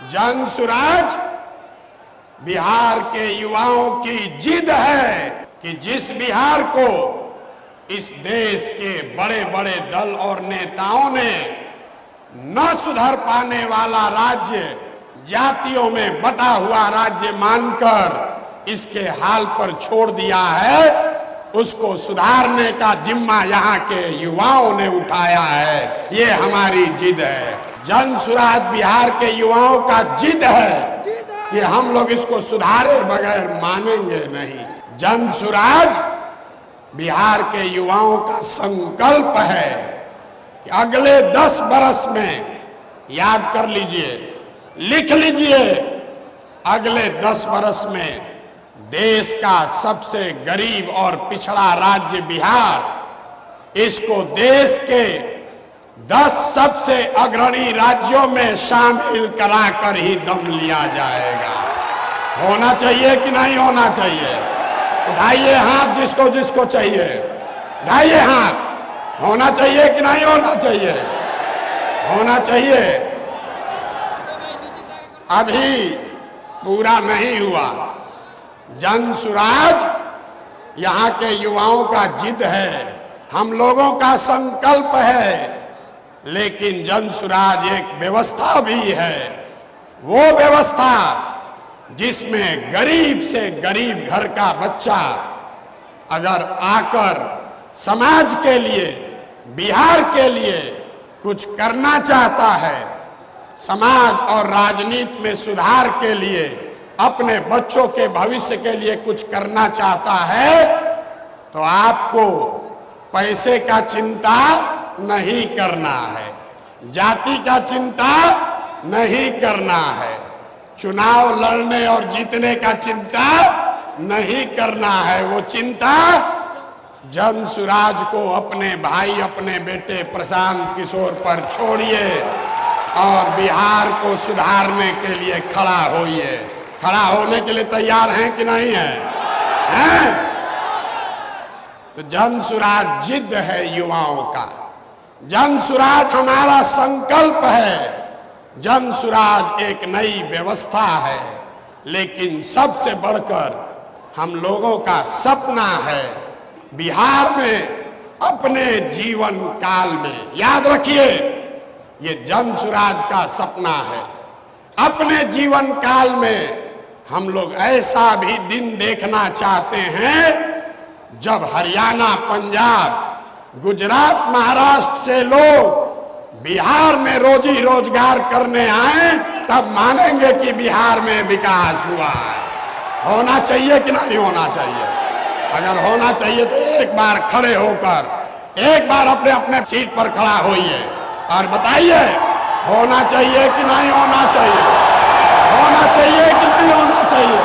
जनसुराज बिहार के युवाओं की जिद है कि जिस बिहार को इस देश के बड़े बड़े दल और नेताओं ने न सुधर पाने वाला राज्य, जातियों में बटा हुआ राज्य मानकर इसके हाल पर छोड़ दिया है, उसको सुधारने का जिम्मा यहाँ के युवाओं ने उठाया है। ये हमारी जिद है। जनसुराज बिहार के युवाओं का जिद है कि हम लोग इसको सुधारे बगैर मानेंगे नहीं। जनसुराज बिहार के युवाओं का संकल्प है कि अगले 10 बरस में, याद कर लीजिए, लिख लीजिए, अगले 10 बरस में देश का सबसे गरीब और पिछड़ा राज्य बिहार, इसको देश के 10 सबसे अग्रणी राज्यों में शामिल कराकर ही दम लिया जाएगा। होना चाहिए कि नहीं होना चाहिए? उठाइए हाथ जिसको जिसको चाहिए, उठाइए हाथ। होना चाहिए कि नहीं होना चाहिए? होना चाहिए। अभी पूरा नहीं हुआ। जनसुराज यहाँ के युवाओं का जिद है, हम लोगों का संकल्प है, लेकिन जनसुराज एक व्यवस्था भी है। वो व्यवस्था जिसमें गरीब से गरीब घर का बच्चा अगर आकर समाज के लिए, बिहार के लिए कुछ करना चाहता है, समाज और राजनीति में सुधार के लिए, अपने बच्चों के भविष्य के लिए कुछ करना चाहता है, तो आपको पैसे का चिंता नहीं करना है, जाति का चिंता नहीं करना है, चुनाव लड़ने और जीतने का चिंता नहीं करना है। वो चिंता जनसुराज को, अपने भाई, अपने बेटे प्रशांत किशोर पर छोड़िए और बिहार को सुधारने के लिए खड़ा होइए। खड़ा होने के लिए तैयार हैं कि नहीं हैं? तो जनसुराज जिद है युवाओं का, जनसुराज हमारा संकल्प है, जनसुराज एक नई व्यवस्था है, लेकिन सबसे बढ़कर हम लोगों का सपना है बिहार में अपने जीवन काल में, याद रखिए ये जनसुराज का सपना है, अपने जीवन काल में हम लोग ऐसा भी दिन देखना चाहते हैं जब हरियाणा, पंजाब, गुजरात, महाराष्ट्र से लोग बिहार में रोजी रोजगार करने आए, तब मानेंगे कि बिहार में विकास हुआ है। होना चाहिए कि नहीं होना चाहिए? अगर होना चाहिए तो एक बार खड़े होकर, एक बार अपने अपने सीट पर खड़ा होइए और बताइए होना चाहिए कि नहीं होना चाहिए? होना चाहिए कि नहीं होना चाहिए?